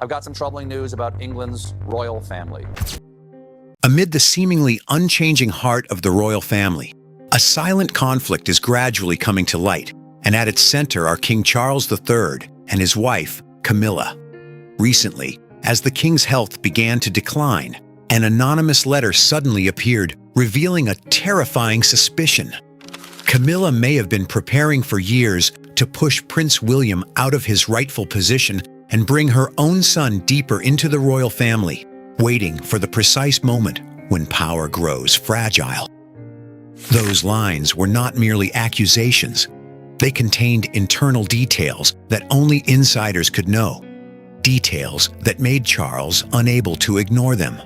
I've got some troubling news about England's royal family. Amid the seemingly unchanging heart of the royal family, a silent conflict is gradually coming to light, and at its center are King Charles III and his wife, Camilla. Recently, as the king's health began to decline, an anonymous letter suddenly appeared, revealing a terrifying suspicion. Camilla may have been preparing for years to push Prince William out of his rightful position and bring her own son deeper into the royal family, waiting for the precise moment when power grows fragile. Those lines were not merely accusations. They contained internal details that only insiders could know, details that made Charles unable to ignore them.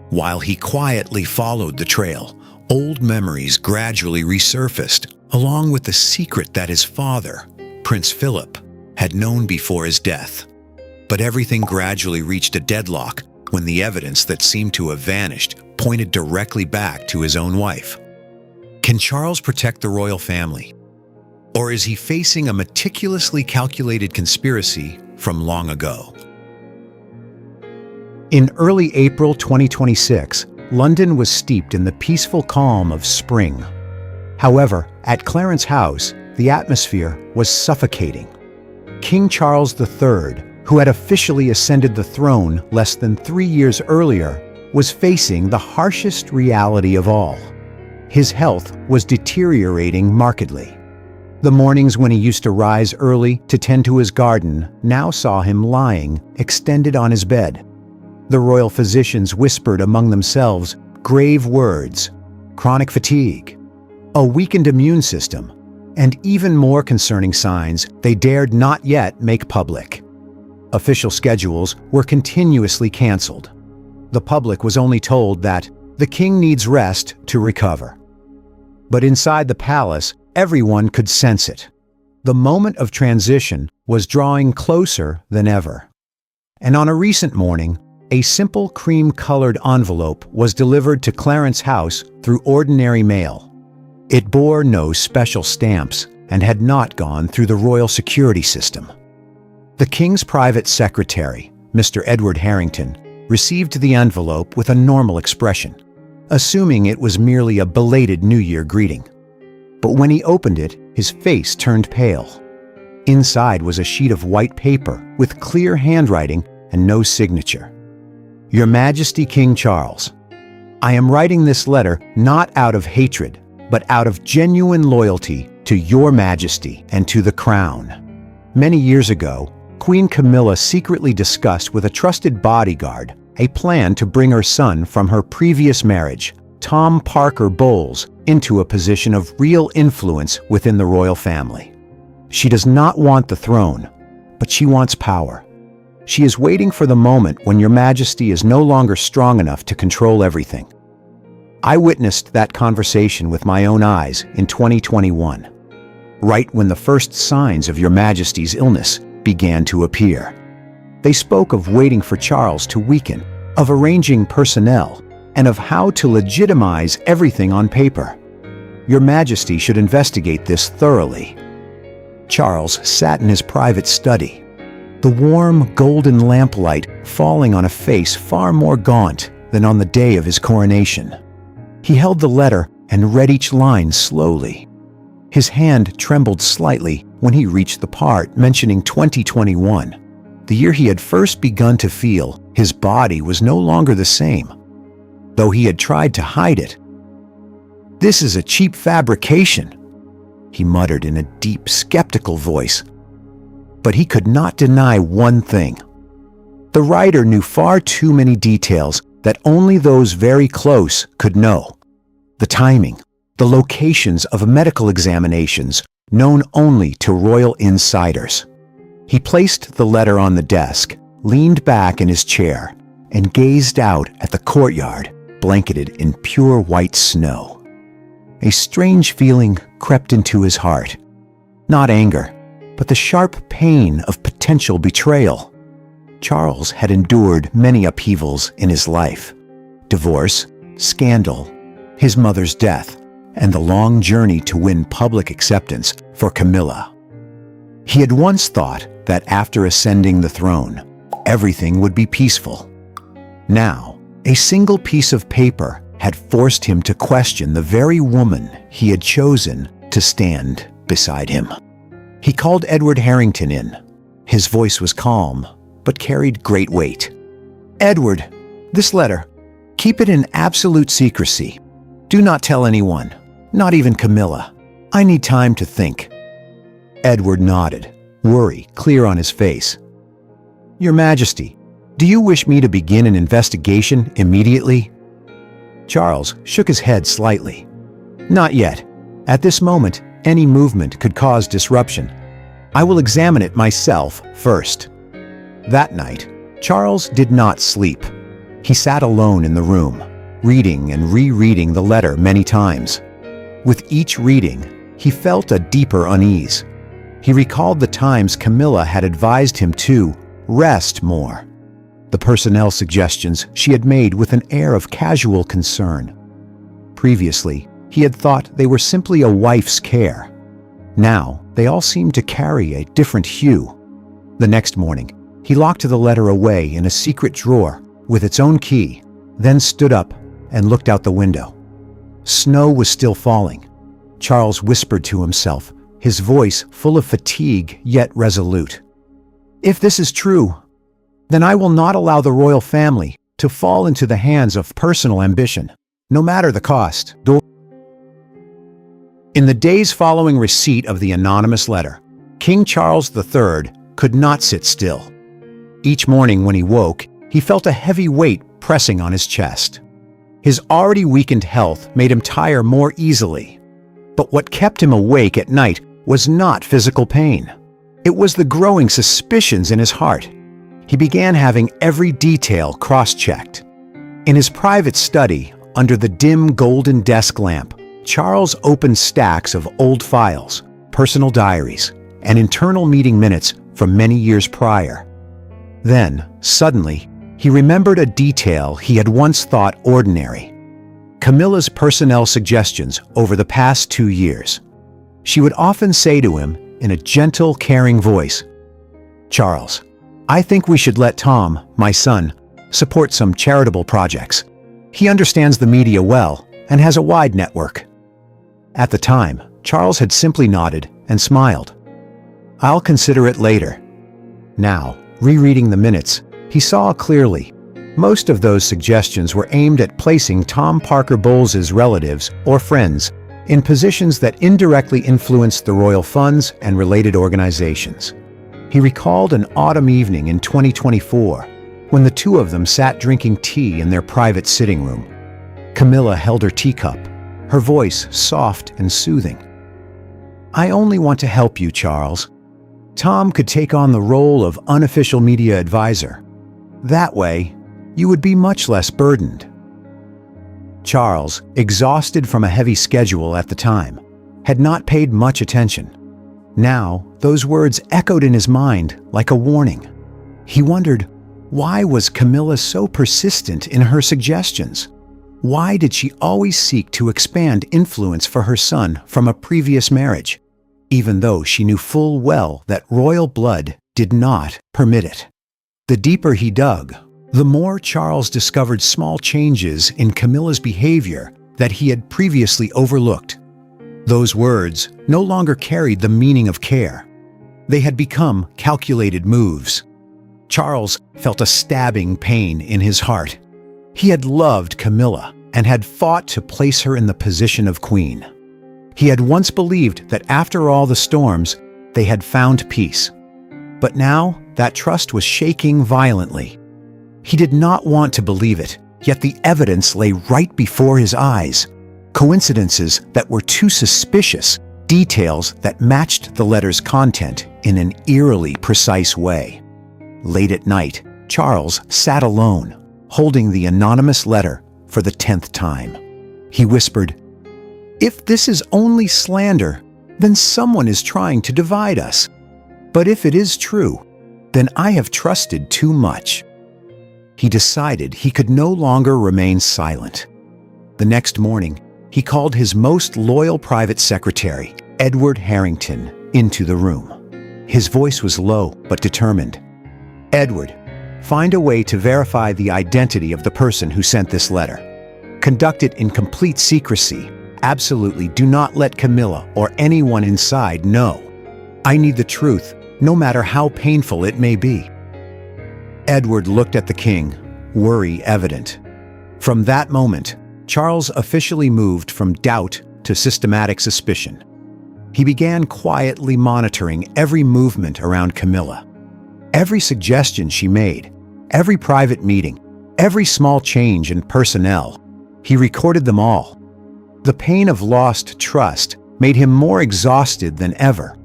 While he quietly followed the trail, old memories gradually resurfaced, along with the secret that his father, Prince Philip, had known before his death. But everything gradually reached a deadlock when the evidence that seemed to have vanished pointed directly back to his own wife. Can Charles protect the royal family? Or is he facing a meticulously calculated conspiracy from long ago? In early April 2026, London was steeped in the peaceful calm of spring. However, at Clarence House, the atmosphere was suffocating. King Charles III, who had officially ascended the throne less than 3 years earlier, was facing the harshest reality of all. His health was deteriorating markedly. The mornings when he used to rise early to tend to his garden now saw him lying, extended on his bed. The royal physicians whispered among themselves grave words: chronic fatigue, a weakened immune system, and even more concerning signs they dared not yet make public. Official schedules were continuously canceled. The public was only told that the king needs rest to recover. But inside the palace, everyone could sense it. The moment of transition was drawing closer than ever. And on a recent morning, a simple cream-colored envelope was delivered to Clarence House through ordinary mail. It bore no special stamps and had not gone through the royal security system. The king's private secretary, Mr. Edward Harrington, received the envelope with a normal expression, assuming it was merely a belated New Year greeting. But when he opened it, his face turned pale. Inside was a sheet of white paper with clear handwriting and no signature. Your Majesty King Charles, I am writing this letter not out of hatred, but out of genuine loyalty to Your Majesty and to the Crown. Many years ago, Queen Camilla secretly discussed with a trusted bodyguard a plan to bring her son from her previous marriage, Tom Parker Bowles, into a position of real influence within the royal family. She does not want the throne, but she wants power. She is waiting for the moment when Your Majesty is no longer strong enough to control everything. I witnessed that conversation with my own eyes in 2021, right when the first signs of Your Majesty's illness began to appear. They spoke of waiting for Charles to weaken, of arranging personnel, and of how to legitimize everything on paper. Your Majesty should investigate this thoroughly. Charles sat in his private study, the warm golden lamplight falling on a face far more gaunt than on the day of his coronation. He held the letter and read each line slowly. His hand trembled slightly when he reached the part mentioning 2021, the year he had first begun to feel his body was no longer the same, though he had tried to hide it. This is a cheap fabrication, he muttered in a deep, skeptical voice. But he could not deny one thing. The writer knew far too many details that only those very close could know. The timing, the locations of medical examinations known only to royal insiders. He placed the letter on the desk, leaned back in his chair, and gazed out at the courtyard, blanketed in pure white snow. A strange feeling crept into his heart. Not anger, but the sharp pain of potential betrayal. Charles had endured many upheavals in his life: divorce, scandal, his mother's death, and the long journey to win public acceptance for Camilla. He had once thought that after ascending the throne, everything would be peaceful. Now, a single piece of paper had forced him to question the very woman he had chosen to stand beside him. He called Edward Harrington in. His voice was calm, but carried great weight. "Edward, this letter, keep it in absolute secrecy. Do not tell anyone, not even Camilla. I need time to think." Edward nodded, worry clear on his face. "Your Majesty, do you wish me to begin an investigation immediately?" Charles shook his head slightly. "Not yet. At this moment, any movement could cause disruption. I will examine it myself first." That night, Charles did not sleep. He sat alone in the room, reading and rereading the letter many times. With each reading, he felt a deeper unease. He recalled the times Camilla had advised him to rest more, the personnel suggestions she had made with an air of casual concern. Previously, he had thought they were simply a wife's care. Now, they all seemed to carry a different hue. The next morning, he locked the letter away in a secret drawer with its own key, then stood up and looked out the window. Snow was still falling. Charles whispered to himself, his voice full of fatigue yet resolute. "If this is true, then I will not allow the royal family to fall into the hands of personal ambition, no matter the cost." In the days following receipt of the anonymous letter, King Charles III could not sit still. Each morning when he woke, he felt a heavy weight pressing on his chest. His already weakened health made him tire more easily. But what kept him awake at night was not physical pain. It was the growing suspicions in his heart. He began having every detail cross-checked. In his private study, under the dim golden desk lamp, Charles opened stacks of old files, personal diaries, and internal meeting minutes from many years prior. Then, suddenly, he remembered a detail he had once thought ordinary: Camilla's personnel suggestions over the past 2 years. She would often say to him in a gentle, caring voice, "Charles, I think we should let Tom, my son, support some charitable projects. He understands the media well and has a wide network." At the time, Charles had simply nodded and smiled. "I'll consider it later." Now, rereading the minutes, he saw clearly. Most of those suggestions were aimed at placing Tom Parker Bowles's relatives or friends in positions that indirectly influenced the royal funds and related organizations. He recalled an autumn evening in 2024 when the two of them sat drinking tea in their private sitting room. Camilla held her teacup, her voice soft and soothing. "I only want to help you, Charles. Tom could take on the role of unofficial media advisor. That way, you would be much less burdened." Charles, exhausted from a heavy schedule at the time, had not paid much attention. Now, those words echoed in his mind like a warning. He wondered, why was Camilla so persistent in her suggestions? Why did she always seek to expand influence for her son from a previous marriage, even though she knew full well that royal blood did not permit it? The deeper he dug, the more Charles discovered small changes in Camilla's behavior that he had previously overlooked. Those words no longer carried the meaning of care. They had become calculated moves. Charles felt a stabbing pain in his heart. He had loved Camilla and had fought to place her in the position of queen. He had once believed that after all the storms, they had found peace. But now that trust was shaking violently. He did not want to believe it, yet the evidence lay right before his eyes. Coincidences that were too suspicious, details that matched the letter's content in an eerily precise way. Late at night, Charles sat alone, holding the anonymous letter for the 10th time. He whispered, "If this is only slander, then someone is trying to divide us. But if it is true, then I have trusted too much." He decided he could no longer remain silent. The next morning, he called his most loyal private secretary, Edward Harrington, into the room. His voice was low but determined. "Edward, Find a way to verify the identity of the person who sent this letter. Conduct it in complete secrecy. Absolutely do not let Camilla or anyone inside know. I need the truth, no matter how painful it may be." Edward looked at the king, worry evident. From that moment, Charles officially moved from doubt to systematic suspicion. He began quietly monitoring every movement around Camilla. Every suggestion she made, every private meeting, every small change in personnel, he recorded them all. The pain of lost trust made him more exhausted than ever,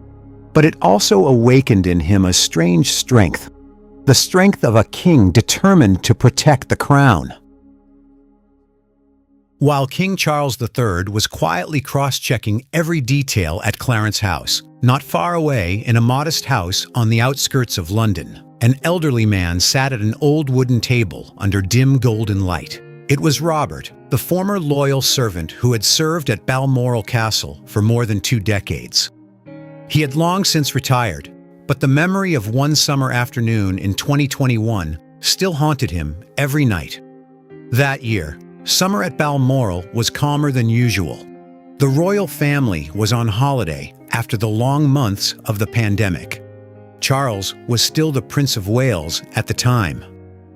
but it also awakened in him a strange strength, the strength of a king determined to protect the crown. While King Charles III was quietly cross-checking every detail at Clarence House, not far away in a modest house on the outskirts of London, an elderly man sat at an old wooden table under dim golden light. It was Robert, the former loyal servant who had served at Balmoral Castle for more than 2 decades. He had long since retired, but the memory of one summer afternoon in 2021 still haunted him every night. That year, summer at Balmoral was calmer than usual. The royal family was on holiday after the long months of the pandemic. Charles was still the Prince of Wales at the time,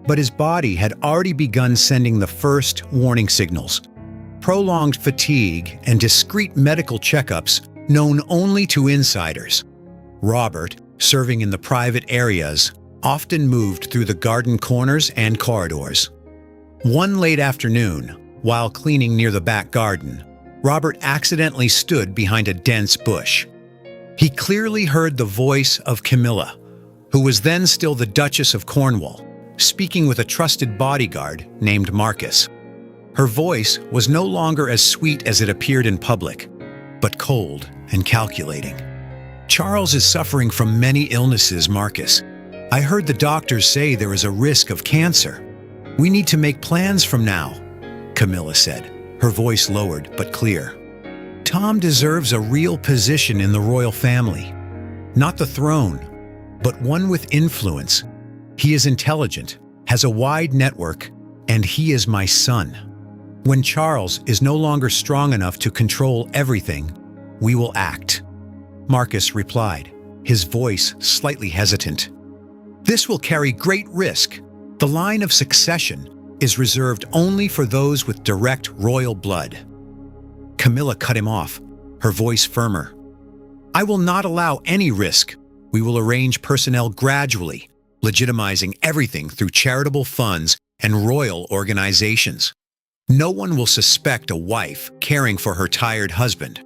but his body had already begun sending the first warning signals. Prolonged fatigue and discreet medical checkups known only to insiders. Robert, serving in the private areas, often moved through the garden corners and corridors. One late afternoon, while cleaning near the back garden, Robert accidentally stood behind a dense bush. He clearly heard the voice of Camilla, who was then still the Duchess of Cornwall, speaking with a trusted bodyguard named Marcus. Her voice was no longer as sweet as it appeared in public, but cold and calculating. "Charles is suffering from many illnesses, Marcus. I heard the doctors say there is a risk of cancer. We need to make plans from now," Camilla said, her voice lowered but clear. "Tom deserves a real position in the royal family. Not the throne, but one with influence. He is intelligent, has a wide network, and he is my son. When Charles is no longer strong enough to control everything, we will act," Marcus replied, his voice slightly hesitant. "This will carry great risk. The line of succession is reserved only for those with direct royal blood." Camilla cut him off, her voice firmer. "I will not allow any risk. We will arrange personnel gradually, legitimizing everything through charitable funds and royal organizations. No one will suspect a wife caring for her tired husband.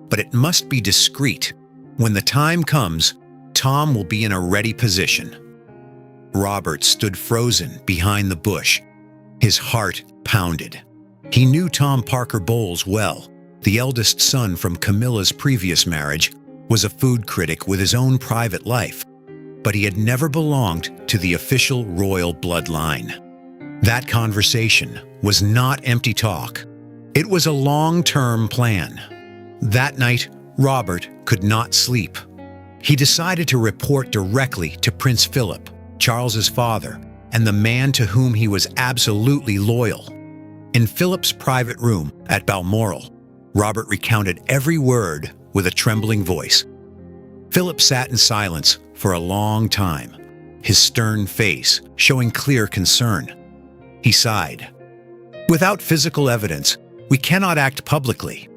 But it must be discreet. When the time comes, Tom will be in a ready position." Robert stood frozen behind the bush. His heart pounded. He knew Tom Parker Bowles well. The eldest son from Camilla's previous marriage was a food critic with his own private life, but he had never belonged to the official royal bloodline. That conversation was not empty talk. It was a long-term plan. That night, Robert could not sleep. He decided to report directly to Prince Philip, Charles's father, and the man to whom he was absolutely loyal. In Philip's private room at Balmoral, Robert recounted every word with a trembling voice. Philip sat in silence for a long time, his stern face showing clear concern. He sighed. "Without physical evidence, we cannot act publicly.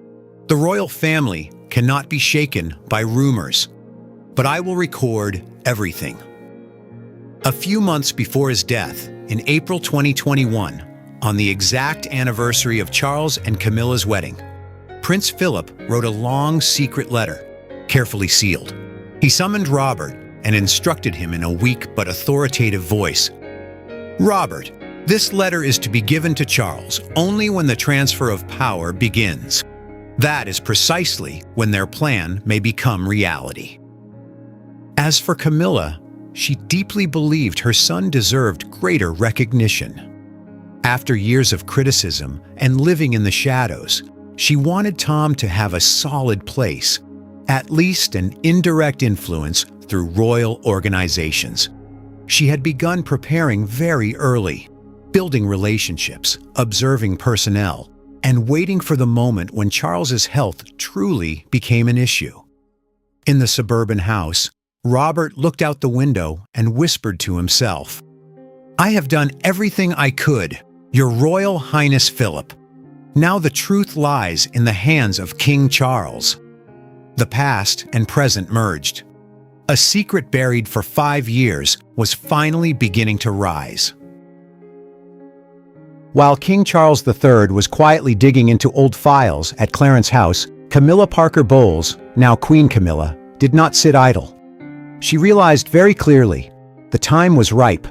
The royal family cannot be shaken by rumors, but I will record everything." A few months before his death, in April 2021, on the exact anniversary of Charles and Camilla's wedding, Prince Philip wrote a long secret letter, carefully sealed. He summoned Robert and instructed him in a weak but authoritative voice. "Robert, this letter is to be given to Charles only when the transfer of power begins. That is precisely when their plan may become reality." As for Camilla, she deeply believed her son deserved greater recognition. After years of criticism and living in the shadows, she wanted Tom to have a solid place, at least an indirect influence through royal organizations. She had begun preparing very early, building relationships, observing personnel, and waiting for the moment when Charles's health truly became an issue. In the suburban house, Robert looked out the window and whispered to himself, "I have done everything I could, Your Royal Highness Philip. Now the truth lies in the hands of King Charles." The past and present merged. A secret buried for 5 years was finally beginning to rise. While King Charles III was quietly digging into old files at Clarence House, Camilla Parker Bowles, now Queen Camilla, did not sit idle. She realized very clearly the time was ripe.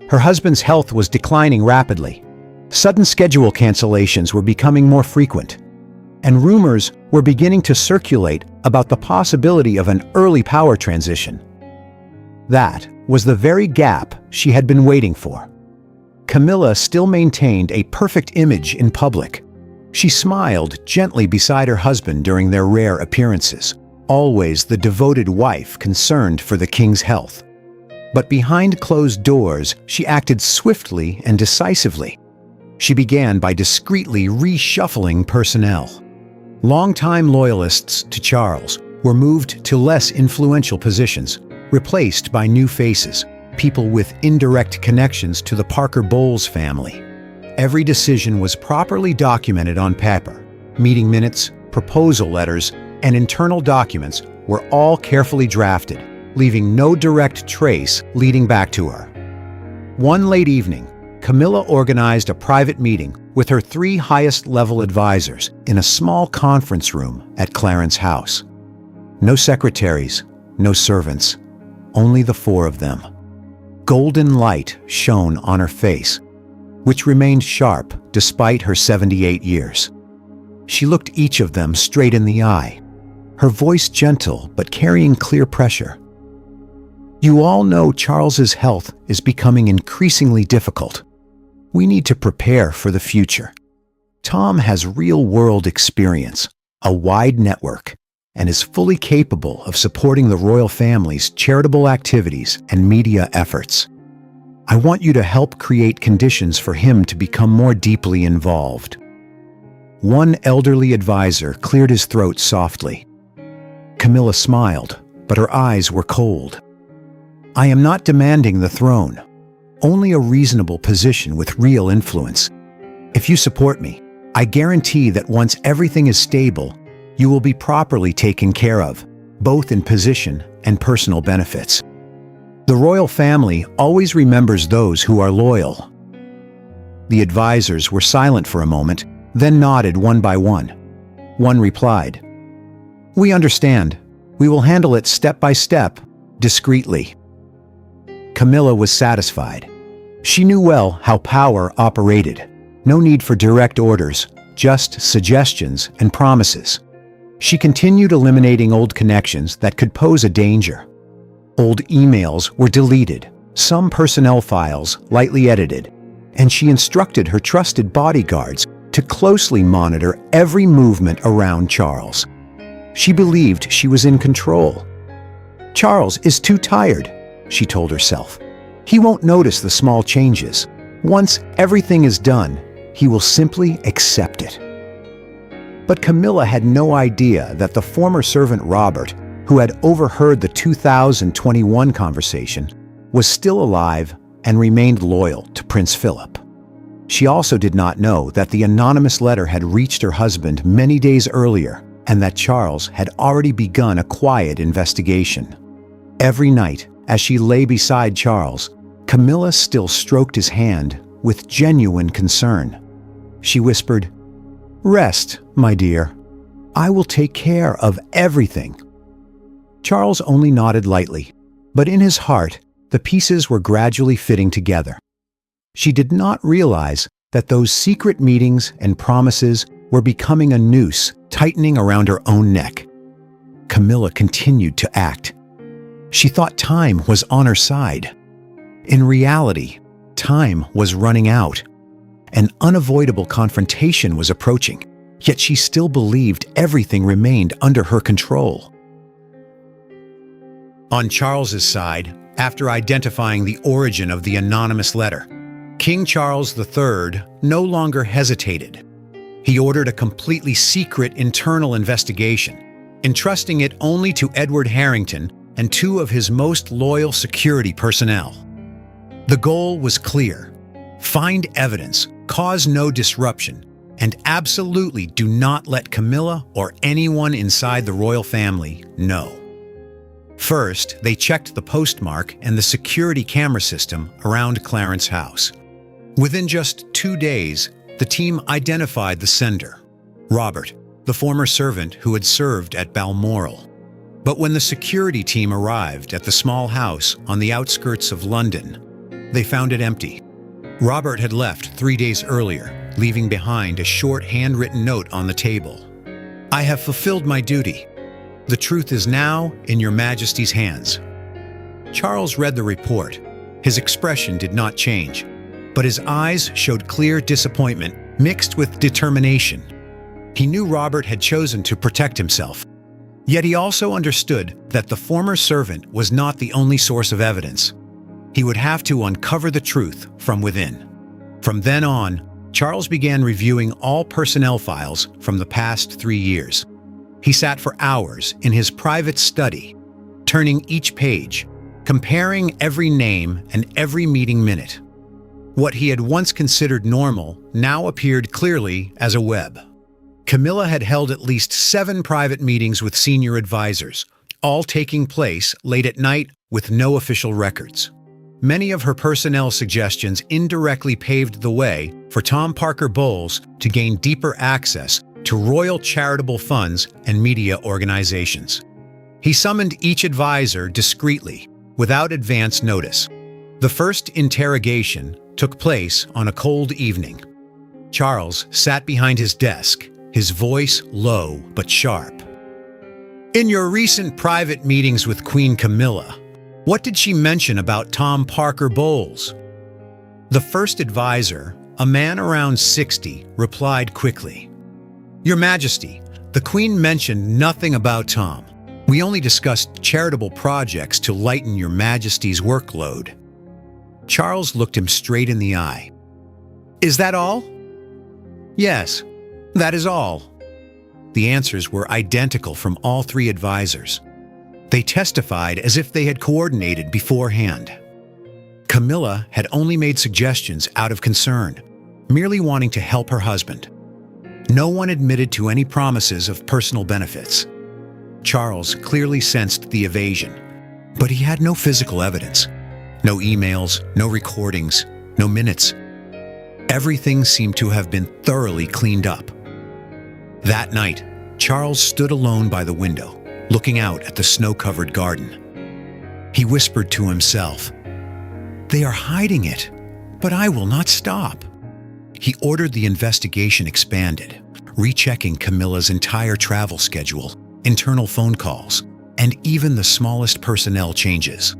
Her husband's health was declining rapidly. Sudden schedule cancellations were becoming more frequent, and rumors were beginning to circulate about the possibility of an early power transition. That was the very gap she had been waiting for. Camilla still maintained a perfect image in public. She smiled gently beside her husband during their rare appearances, always the devoted wife concerned for the king's health. But behind closed doors, she acted swiftly and decisively. She began by discreetly reshuffling personnel. Longtime loyalists to Charles were moved to less influential positions, replaced by new faces, people with indirect connections to the Parker Bowles family. Every decision was properly documented on paper. Meeting minutes, proposal letters, and internal documents were all carefully drafted, leaving no direct trace leading back to her. One late evening, Camilla organized a private meeting with her 3 highest-level advisors in a small conference room at Clarence House. No secretaries, no servants, only the 4 of them. Golden light shone on her face, which remained sharp despite her 78 years. She looked each of them straight in the eye, her voice gentle but carrying clear pressure. "You all know Charles's health is becoming increasingly difficult. We need to prepare for the future. Tom has real-world experience, a wide network, and is fully capable of supporting the royal family's charitable activities and media efforts. I want you to help create conditions for him to become more deeply involved." One elderly advisor cleared his throat softly. Camilla smiled, but her eyes were cold. "I am not demanding the throne, only a reasonable position with real influence. If you support me, I guarantee that once everything is stable, you will be properly taken care of, both in position and personal benefits. The royal family always remembers those who are loyal." The advisors were silent for a moment, then nodded one by one. One replied, "We understand. We will handle it step by step, discreetly." Camilla was satisfied. She knew well how power operated. No need for direct orders, just suggestions and promises. She continued eliminating old connections that could pose a danger. Old emails were deleted, some personnel files lightly edited, and she instructed her trusted bodyguards to closely monitor every movement around Charles. She believed she was in control. "Charles is too tired," she told herself. "He won't notice the small changes. Once everything is done, he will simply accept it." But Camilla had no idea that the former servant Robert, who had overheard the 2021 conversation, was still alive and remained loyal to Prince Philip. She also did not know that the anonymous letter had reached her husband many days earlier and that Charles had already begun a quiet investigation. Every night, as she lay beside Charles, Camilla still stroked his hand with genuine concern. She whispered, "Rest, my dear. I will take care of everything." Charles only nodded lightly, but in his heart, the pieces were gradually fitting together. She did not realize that those secret meetings and promises were becoming a noose tightening around her own neck. Camilla continued to act. She thought time was on her side. In reality, time was running out. An unavoidable confrontation was approaching, yet she still believed everything remained under her control. On Charles's side, After identifying the origin of the anonymous letter, King Charles III no longer hesitated. He ordered a completely secret internal investigation, entrusting it only to Edward Harrington and two of his most loyal security personnel. The goal was clear: find evidence, cause no disruption, and absolutely do not let Camilla or anyone inside the royal family know. First, they checked the postmark and the security camera system around Clarence House. Within just 2 days, the team identified the sender, Robert, the former servant who had served at Balmoral. But when the security team arrived at the small house on the outskirts of London, they found it empty. Robert had left 3 days earlier, leaving behind a short handwritten note on the table. "I have fulfilled my duty. The truth is now in your Majesty's hands." Charles read the report. His expression did not change, but his eyes showed clear disappointment mixed with determination. He knew Robert had chosen to protect himself. Yet he also understood that the former servant was not the only source of evidence. He would have to uncover the truth from within. From then on, Charles began reviewing all personnel files from the past 3 years. He sat for hours in his private study, turning each page, comparing every name and every meeting minute. What he had once considered normal now appeared clearly as a web. Camilla had held at least 7 private meetings with senior advisors, all taking place late at night with no official records. Many of her personnel suggestions indirectly paved the way for Tom Parker Bowles to gain deeper access to royal charitable funds and media organizations. He summoned each advisor discreetly, without advance notice. The first interrogation took place on a cold evening. Charles sat behind his desk, his voice low but sharp. "In your recent private meetings with Queen Camilla, what did she mention about Tom Parker Bowles?" The first advisor, a man around 60, replied quickly, "Your Majesty, the Queen mentioned nothing about Tom. We only discussed charitable projects to lighten your Majesty's workload." Charles looked him straight in the eye. "Is that all?" "Yes, that is all." The answers were identical from all 3 advisors. They testified as if they had coordinated beforehand. Camilla had only made suggestions out of concern, merely wanting to help her husband. No one admitted to any promises of personal benefits. Charles clearly sensed the evasion, but he had no physical evidence. No emails, no recordings, no minutes. Everything seemed to have been thoroughly cleaned up. That night, Charles stood alone by the window, looking out at the snow-covered garden. He whispered to himself, "They are hiding it, but I will not stop." He ordered the investigation expanded, rechecking Camilla's entire travel schedule, internal phone calls, and even the smallest personnel changes.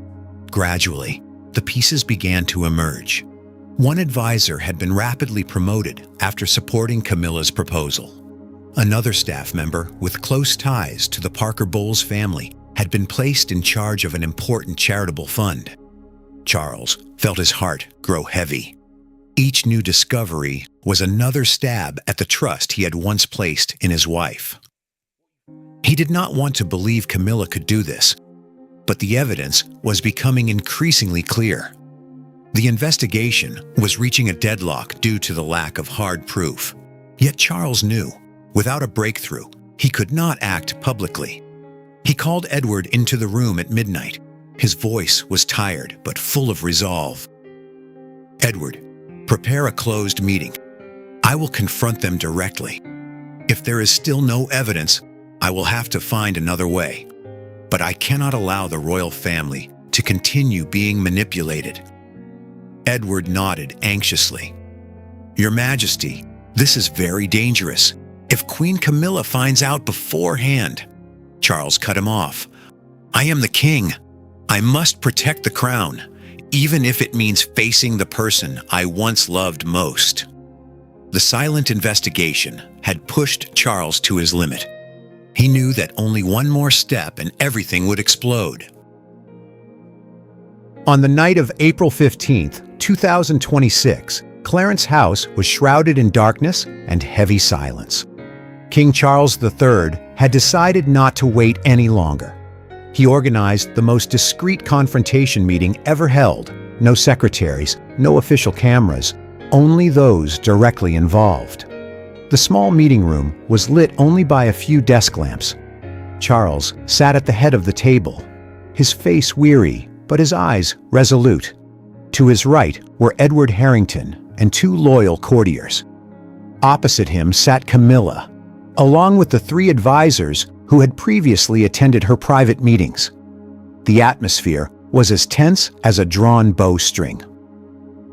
Gradually, the pieces began to emerge. One advisor had been rapidly promoted after supporting Camilla's proposal. Another staff member with close ties to the Parker Bowles family had been placed in charge of an important charitable fund. Charles felt his heart grow heavy. Each new discovery was another stab at the trust he had once placed in his wife. He did not want to believe Camilla could do this, but the evidence was becoming increasingly clear. The investigation was reaching a deadlock due to the lack of hard proof. Yet Charles knew, without a breakthrough, he could not act publicly. He called Edward into the room at midnight. His voice was tired but full of resolve. "Edward, prepare a closed meeting. I will confront them directly. If there is still no evidence, I will have to find another way. But I cannot allow the royal family to continue being manipulated." Edward nodded anxiously. "Your Majesty, this is very dangerous. If Queen Camilla finds out beforehand..." Charles cut him off. "I am the king. I must protect the crown, even if it means facing the person I once loved most." The silent investigation had pushed Charles to his limit. He knew that only one more step and everything would explode. On the night of April 15th, 2026, Clarence House was shrouded in darkness and heavy silence. King Charles III had decided not to wait any longer. He organized the most discreet confrontation meeting ever held. No secretaries, no official cameras, only those directly involved. The small meeting room was lit only by a few desk lamps. Charles sat at the head of the table, his face weary, but his eyes resolute. To his right were Edward Harrington and two loyal courtiers. Opposite him sat Camilla, along with the three advisors who had previously attended her private meetings. The atmosphere was as tense as a drawn bowstring.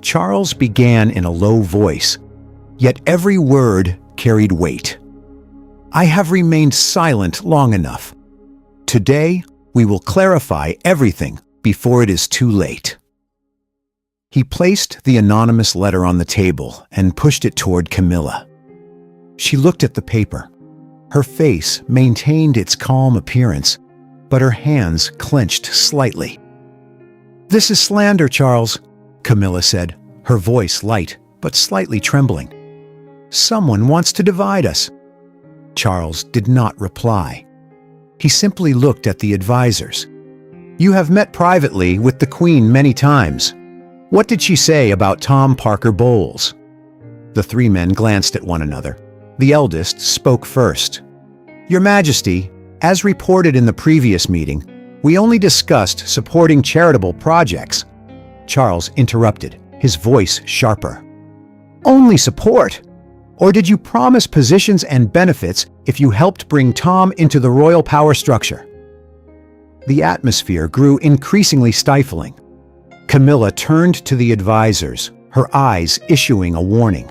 Charles began in a low voice, yet every word carried weight. "I have remained silent long enough. Today, we will clarify everything before it is too late." He placed the anonymous letter on the table and pushed it toward Camilla. She looked at the paper. Her face maintained its calm appearance, but her hands clenched slightly. "This is slander, Charles," Camilla said, her voice light but slightly trembling. "Someone wants to divide us." Charles did not reply. He simply looked at the advisors. "You have met privately with the Queen many times. What did she say about Tom Parker Bowles?" The three men glanced at one another. The eldest spoke first. "Your Majesty, as reported in the previous meeting, we only discussed supporting charitable projects." Charles interrupted, his voice sharper. "Only support? Or did you promise positions and benefits if you helped bring Tom into the royal power structure?" The atmosphere grew increasingly stifling. Camilla turned to the advisors, her eyes issuing a warning.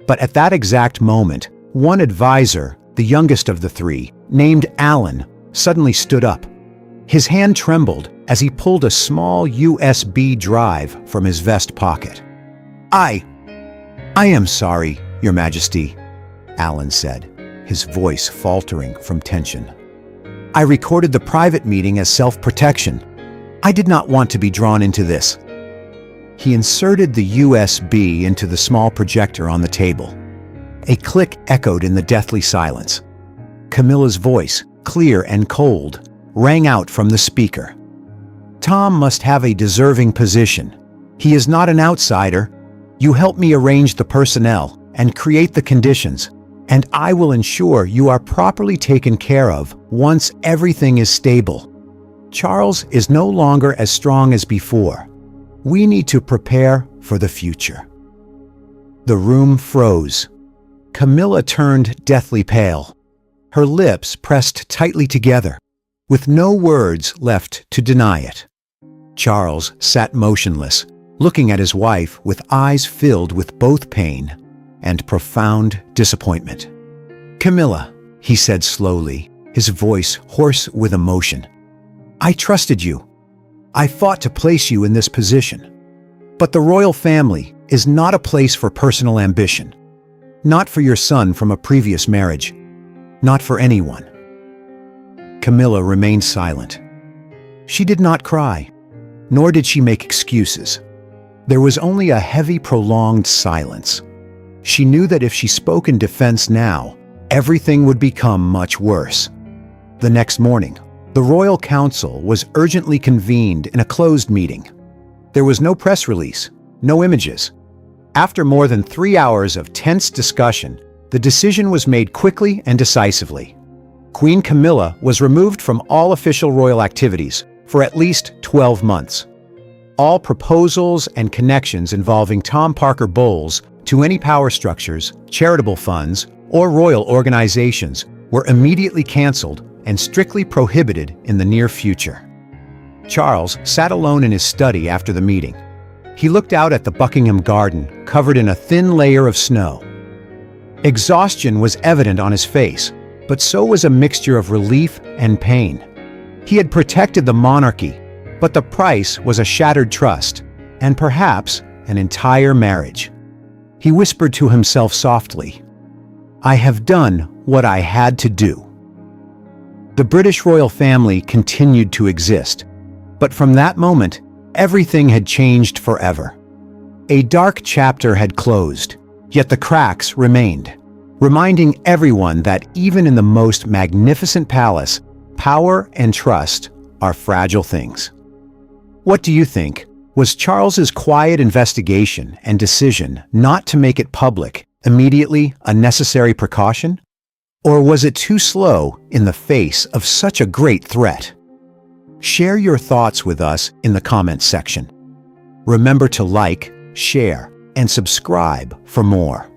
But at that exact moment, one advisor, the youngest of the three, named Alan, suddenly stood up. His hand trembled as he pulled a small USB drive from his vest pocket. I am sorry, Your Majesty," Alan said, his voice faltering from tension. "I recorded the private meeting as self-protection. I did not want to be drawn into this." He inserted the USB into the small projector on the table. A click echoed in the deathly silence. Camilla's voice, clear and cold, rang out from the speaker. "Tom must have a deserving position. He is not an outsider. You help me arrange the personnel and create the conditions, and I will ensure you are properly taken care of once everything is stable. Charles is no longer as strong as before. We need to prepare for the future." The room froze. Camilla turned deathly pale, her lips pressed tightly together, with no words left to deny it. Charles sat motionless, looking at his wife with eyes filled with both pain and profound disappointment. "Camilla," he said slowly, his voice hoarse with emotion, "I trusted you. I fought to place you in this position. But the royal family is not a place for personal ambition. Not for your son from a previous marriage. Not for anyone." Camilla remained silent. She did not cry, nor did she make excuses. There was only a heavy, prolonged silence. She knew that if she spoke in defense now, everything would become much worse. The next morning, the Royal Council was urgently convened in a closed meeting. There was no press release, no images. After more than 3 hours of tense discussion, the decision was made quickly and decisively. Queen Camilla was removed from all official royal activities for at least 12 months. All proposals and connections involving Tom Parker Bowles to any power structures, charitable funds, or royal organizations were immediately canceled and strictly prohibited in the near future. Charles sat alone in his study after the meeting. He looked out at the Buckingham Garden, covered in a thin layer of snow. Exhaustion was evident on his face, but so was a mixture of relief and pain. He had protected the monarchy, but the price was a shattered trust, and perhaps an entire marriage. He whispered to himself softly, "I have done what I had to do." The British royal family continued to exist, but from that moment, Everything had changed forever. A dark chapter had closed, yet the cracks remained, reminding everyone that even in the most magnificent palace, power and trust are fragile things. What do you think? Was Charles's quiet investigation and decision not to make it public immediately a necessary precaution? Or was it too slow in the face of such a great threat? Share your thoughts with us in the comments section. Remember to like, share, and subscribe for more.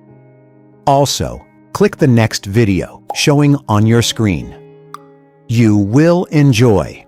Also, click the next video showing on your screen. You will enjoy